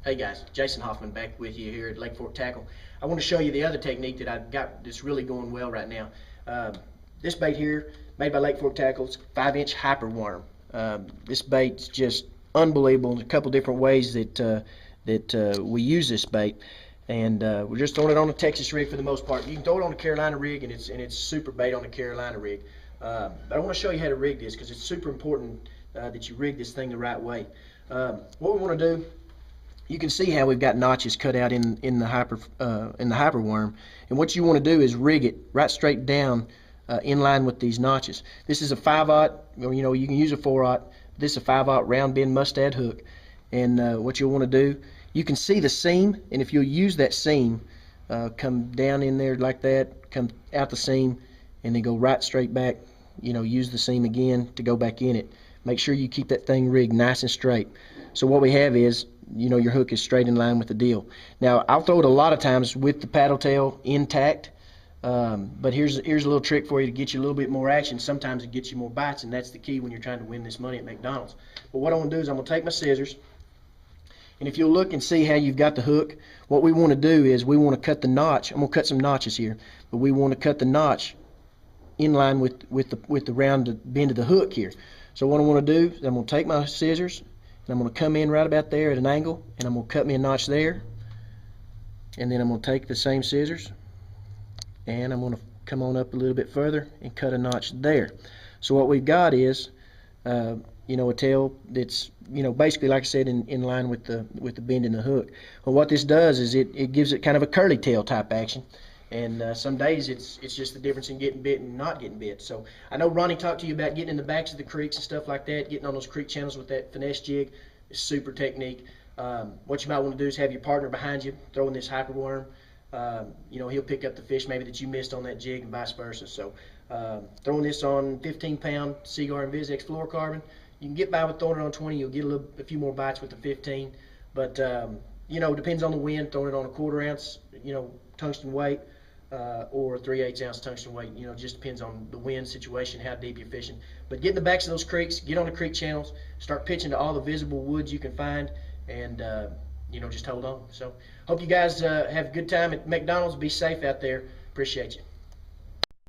Hey guys, Jason Hoffman back with you here at Lake Fork Tackle. I want to show you the other technique that I've got that's really going well right now. This bait here, made by Lake Fork Tackle, it's 5-inch hyper worm. This bait's just unbelievable in a couple different ways that we use this bait. And we're just throwing it on a Texas rig for the most part. You can throw it on a Carolina rig, and it's super bait on a Carolina rig. But I want to show you how to rig this because it's super important that you rig this thing the right way. What we want to do, you can see how we've got notches cut out in the hyper worm, and what you want to do is rig it right straight down in line with these notches. This is a 5/0, you can use a 4/0. This is a 5/0 round bend mustad hook, and what you'll want to do, you can see the seam, and if you'll use that seam, come down in there like that, come out the seam, and then go right straight back. Use the seam again to go back in it. Make sure you keep that thing rigged nice and straight. So what we have is, your hook is straight in line with the deal. Now, I'll throw it a lot of times with the paddle tail intact, but here's a little trick for you to get you a little bit more action. Sometimes it gets you more bites, and that's the key when you're trying to win this money at McDonald's. But what I want to do is I'm going to take my scissors, and if you'll look and see how you've got the hook, what we want to do is we want to cut the notch. I'm going to cut some notches here, but we want to cut the notch in line with the round bend of the hook here. So what I want to do is I'm going to take my scissors, and I'm going to come in right about there at an angle, and I'm going to cut me a notch there, and then I'm going to take the same scissors, and I'm going to come on up a little bit further and cut a notch there. So what we've got is a tail that's basically, like I said, in line with the bend in the hook. Well, what this does is it gives it kind of a curly tail type action. And some days it's just the difference in getting bit and not getting bit. So I know Ronnie talked to you about getting in the backs of the creeks and stuff like that, getting on those creek channels with that finesse jig. It's super technique. What you might want to do is have your partner behind you throwing this hyper worm. He'll pick up the fish maybe that you missed on that jig and vice versa. So throwing this on 15-pound Seaguar and Viz X fluorocarbon, you can get by with throwing it on 20. You'll get a few more bites with the 15. But depends on the wind. Throwing it on a 1/4 ounce, tungsten weight. Or 3/8 ounce tungsten weight. Just depends on the wind situation, how deep you're fishing. But get in the backs of those creeks, get on the creek channels, start pitching to all the visible woods you can find, and just hold on. So hope you guys have a good time at McDonald's. Be safe out there. Appreciate you.